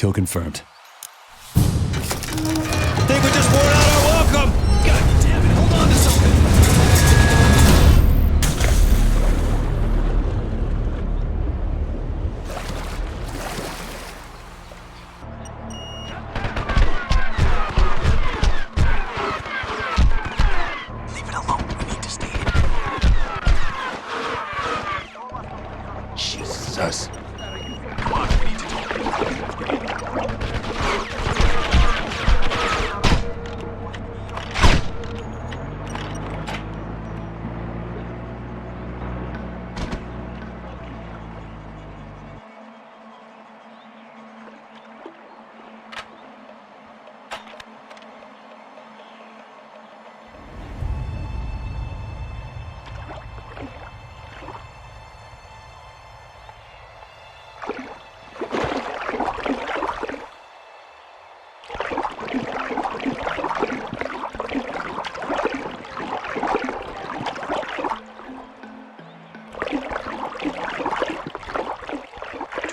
Kill confirmed. Think we just wore out our welcome! God damn it, hold on to something! Leave it alone, we need to stay hidden. Jesus. Come on, we need to talk.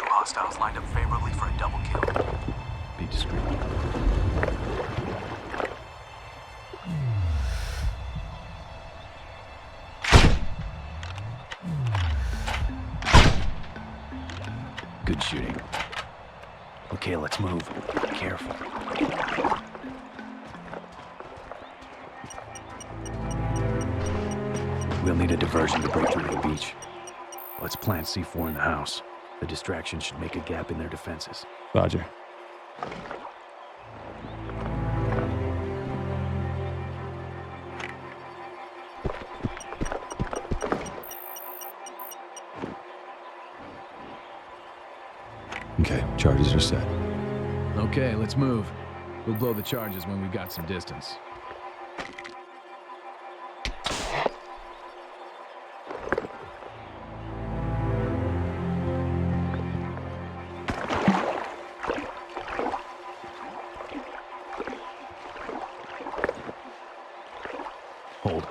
Hostiles lined up favorably for a double kill. Be discreet. Good shooting. Okay, let's move. Be careful. We'll need a diversion to break through the beach. Let's plant C4 in the house. The distraction should make a gap in their defenses. Roger. Okay, charges are set. Okay, let's move. We'll blow the charges when we've got some distance. Hold.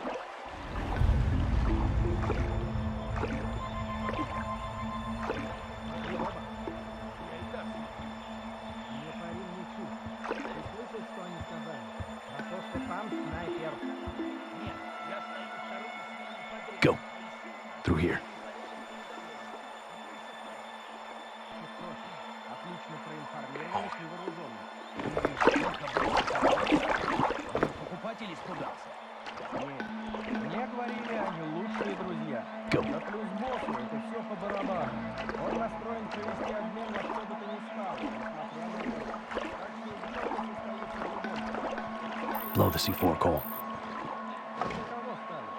Go. Through here. Мне говорили, они лучшие друзья. Go. Да плюс боссу, это все по барабану. Он настроен провести обмен во что бы то ни стало, несмотря на это. Так что сделка состоится в любом. Blow the C4, Cole. Кого стали?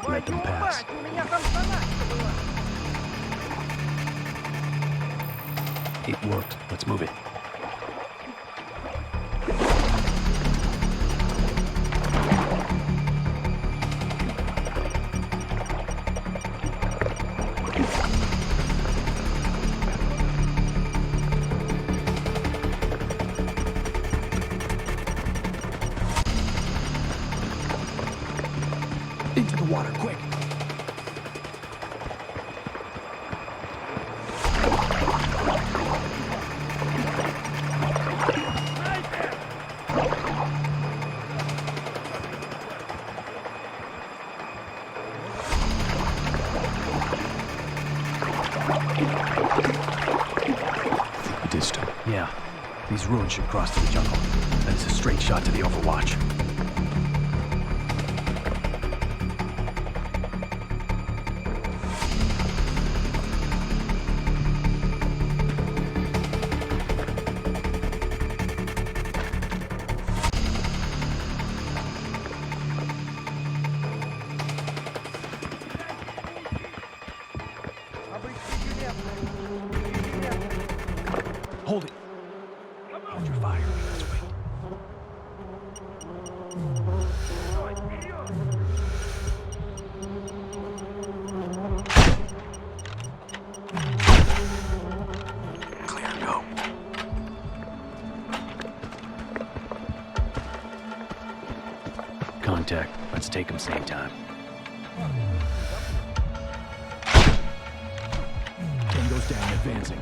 Let them pass. У меня там заначка была. It worked. Let's move it. Into the water, quick! It is still. Yeah. These ruins should cross to the jungle. That is a straight shot to the Overwatch. Hold it. Hold your fire. Let's wait. Clear, go. Contact. Let's take them same time. advancing.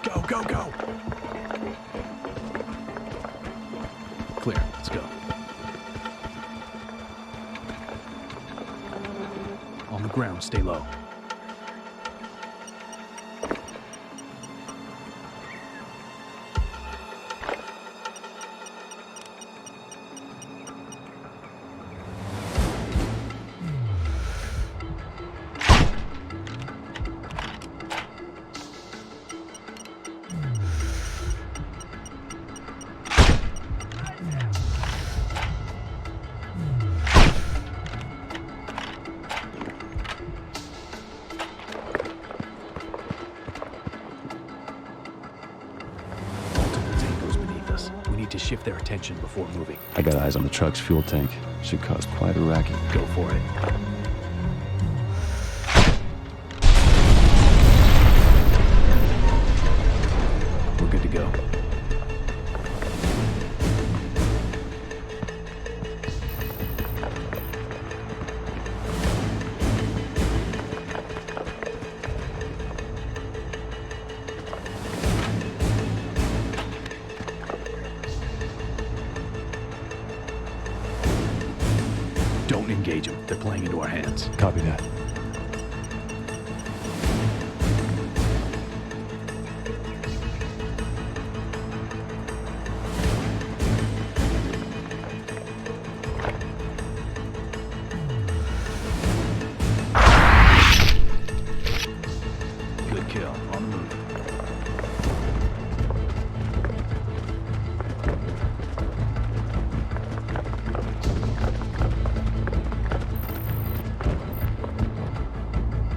Go, go, go! Clear, let's go. On the ground, stay low. To shift their attention before moving. I got eyes on the truck's fuel tank. Should cause quite a racket. Go for it. We're good to go. Don't engage them. They're playing into our hands. Copy that. Good kill. On the move.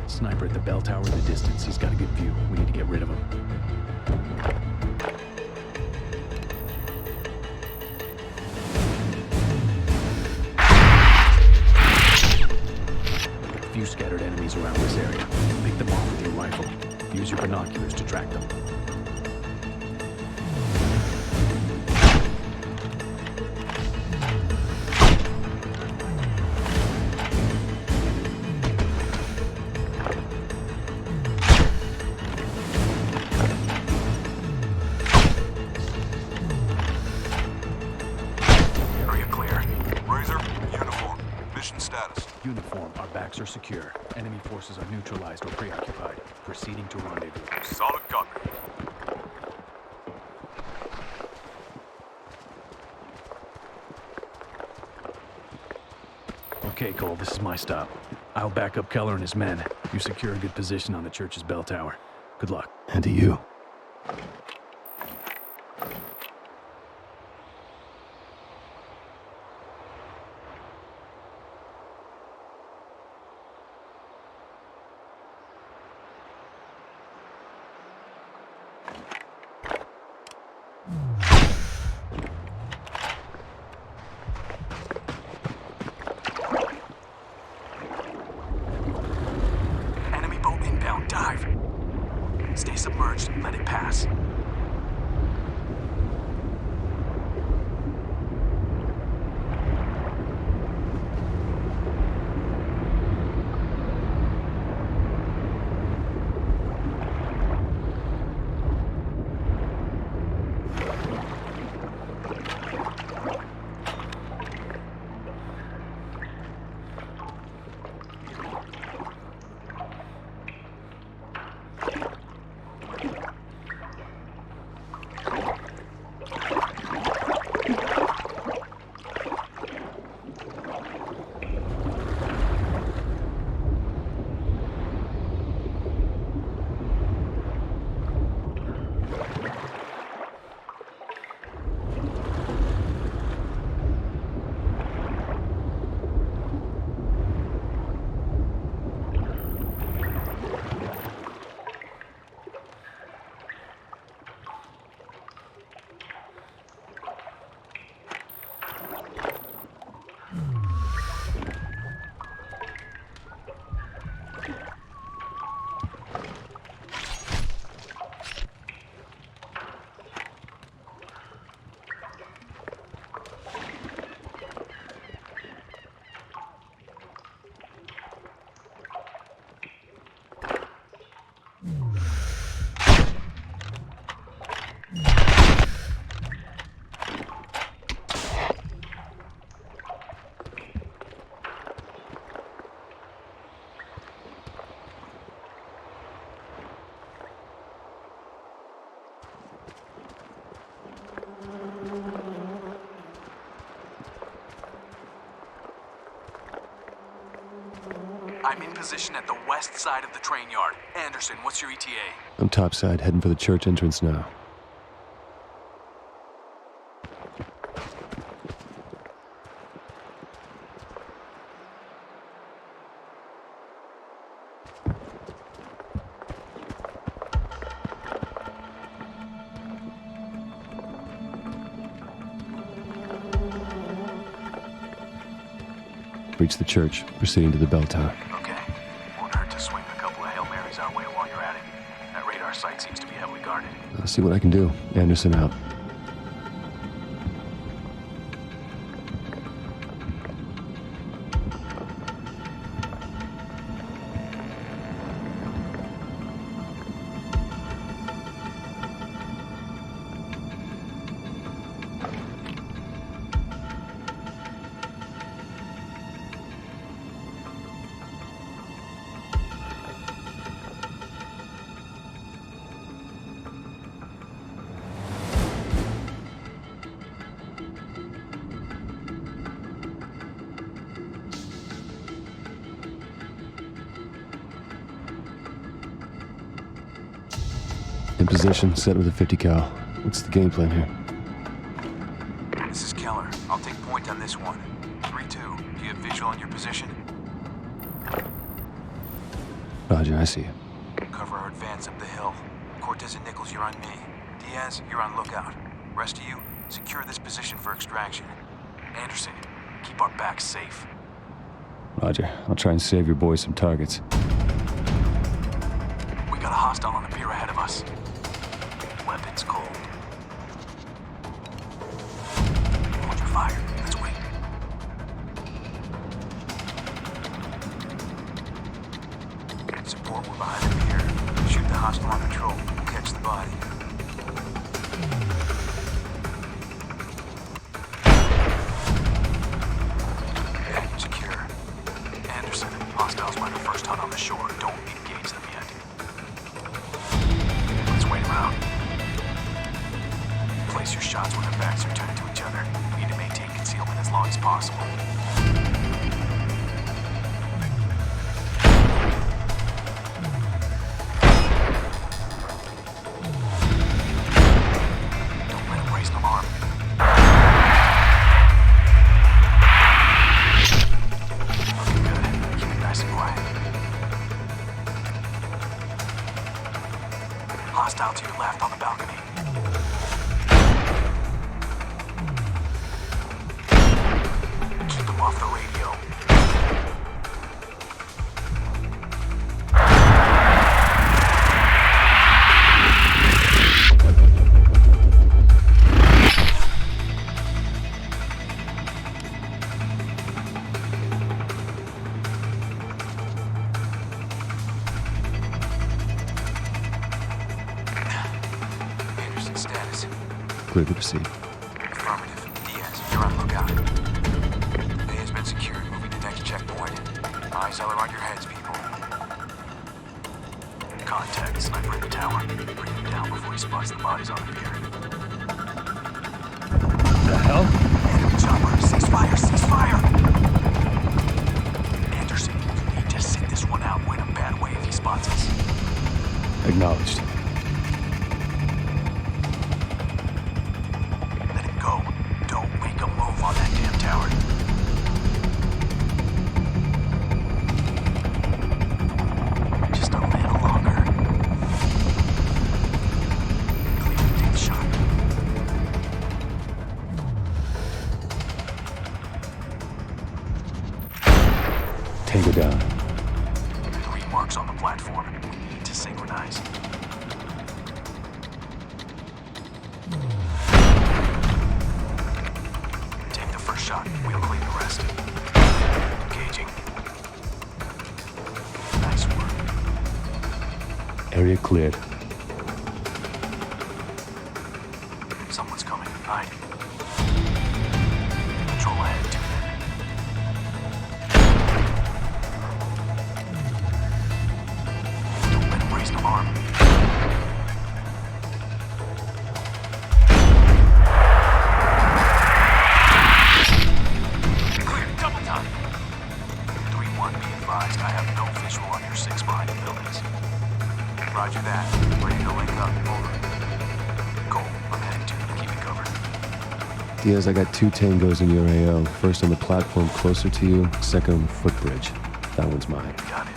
Sniper at the bell tower in the distance. He's got a good view. We need to get rid of him. Few scattered enemies around this area. Pick them off with your rifle. Use your binoculars to track them. Uniform, our backs are secure. Enemy forces are neutralized or preoccupied. Proceeding to rendezvous. Solid copy. Okay, Cole, this is my stop. I'll back up Keller and his men. You secure a good position on the church's bell tower. Good luck. And to you. Enemy boat inbound. Dive. Stay submerged. Let it pass. I'm in position at the west side of the train yard. Anderson, what's your ETA? I'm topside, heading for the church entrance now. Reach the church, proceeding to the bell tower. Okay. Won't hurt to swing a couple of Hail Marys our way while you're at it. That radar site seems to be heavily guarded. I'll see what I can do. Anderson out. In position, set with a 50 cal. What's the game plan here? This is Keller. I'll take point on this one. 3-2. Do you have visual on your position? Roger, I see you. Cover our advance up the hill. Cortez and Nichols, you're on me. Diaz, you're on lookout. Rest of you, secure this position for extraction. Anderson, keep our backs safe. Roger, I'll try and save your boys some targets. We got a hostile on the pier ahead of us. Weapons cold. Hold your fire. Let's wait. Support, we're behind the pier. Shoot the hostile on patrol. We'll catch the body. Package secure. Anderson, hostiles by the first hunt on the shore. Don't engage them yet. Let's wait around. Place your shots when their backs are turned to each other. We need to maintain concealment as long as possible. Don't let them raise an alarm. Looking good. Keep it nice and quiet. Hostile to your left on the balcony. Keep them off the radio. Anderson status. Clear to proceed. Affirmative. Diaz, you're on lookout. The bay has been secured. Moving to next checkpoint. Eyes all around your heads, people. Contact sniper in the tower. Bring him down before he spots the bodies on the pier. The hell? Enemy chopper. Cease fire. Cease fire. Anderson, you need to sit this one out. Win a bad way if he spots us. Acknowledged. Let him go. Don't make a move on that damn tower. Just a little longer. Clear, take the shot. Tango down. 3 marks on the platform. We need to synchronize. Take the first shot. We'll clean the rest. Engaging. Nice work. Area cleared. Someone's coming. Hide. Patrol ahead, 2 men. Don't let him raise an alarm. Clear. Double time. 3-1, be advised. I have no visual on your 6 behind the buildings. Roger that. Ready to link up. Over. Cole, I'm heading to you. Keep it covered. Diaz, I got 2 tangos in your AO. First on the platform closer to you, second on the footbridge. That one's mine. Got it.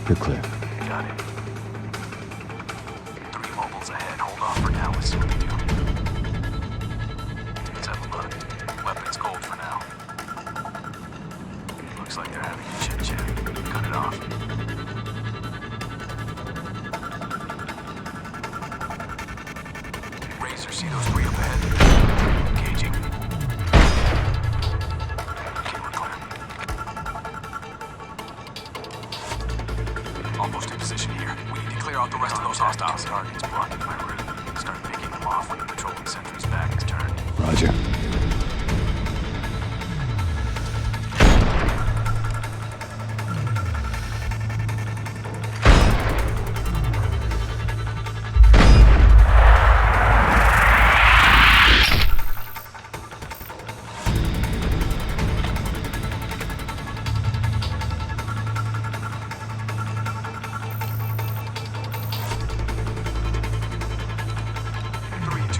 You're clear. Got it. 3 mobiles ahead. Hold off for now. Let's see what they do. Let's have a look. Weapons cold for now. Looks like they're having a chit-chat. Cut it off. Razor, see those 3 up ahead? Engaging. Okay, we're clear. Almost in position here. We need to clear out the rest of those hostile targets blocking my route. Start picking them off when the patrolling sentry's back is turned. Roger.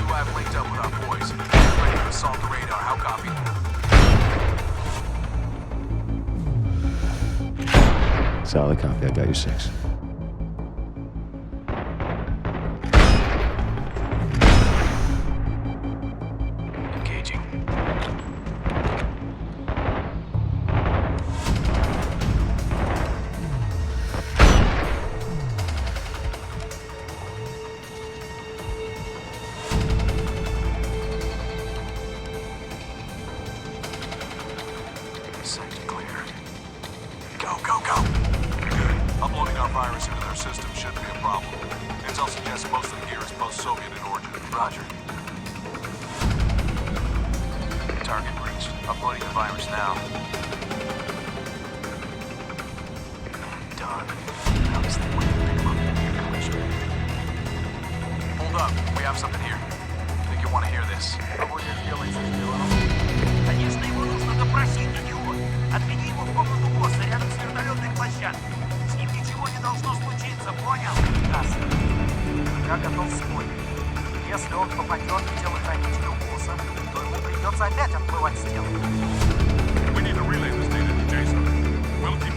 I've linked up with our boys. Ready to assault the radar. How copy? Solid copy. I got your 6. Engaging. Sector clear. Go, go, go! Good. Uploading our virus into their system shouldn't be a problem. Intel suggests most of the gear is post-Soviet in origin. Roger. Target reached. Uploading the virus now. Done. Now this thing went pick them up. You're coming straight. Hold up. We have something here. Think you want to hear this? Конечно, его нужно допросить, идиот. Отведи его в комнату босса рядом с вертолетной площадкой. С ним ничего не должно случиться, понял? Ясно. Я готов спорить. Если он попадет в телохранителя босса, то ему придется опять отплывать стену. We need to relay this data to Jason. We'll keep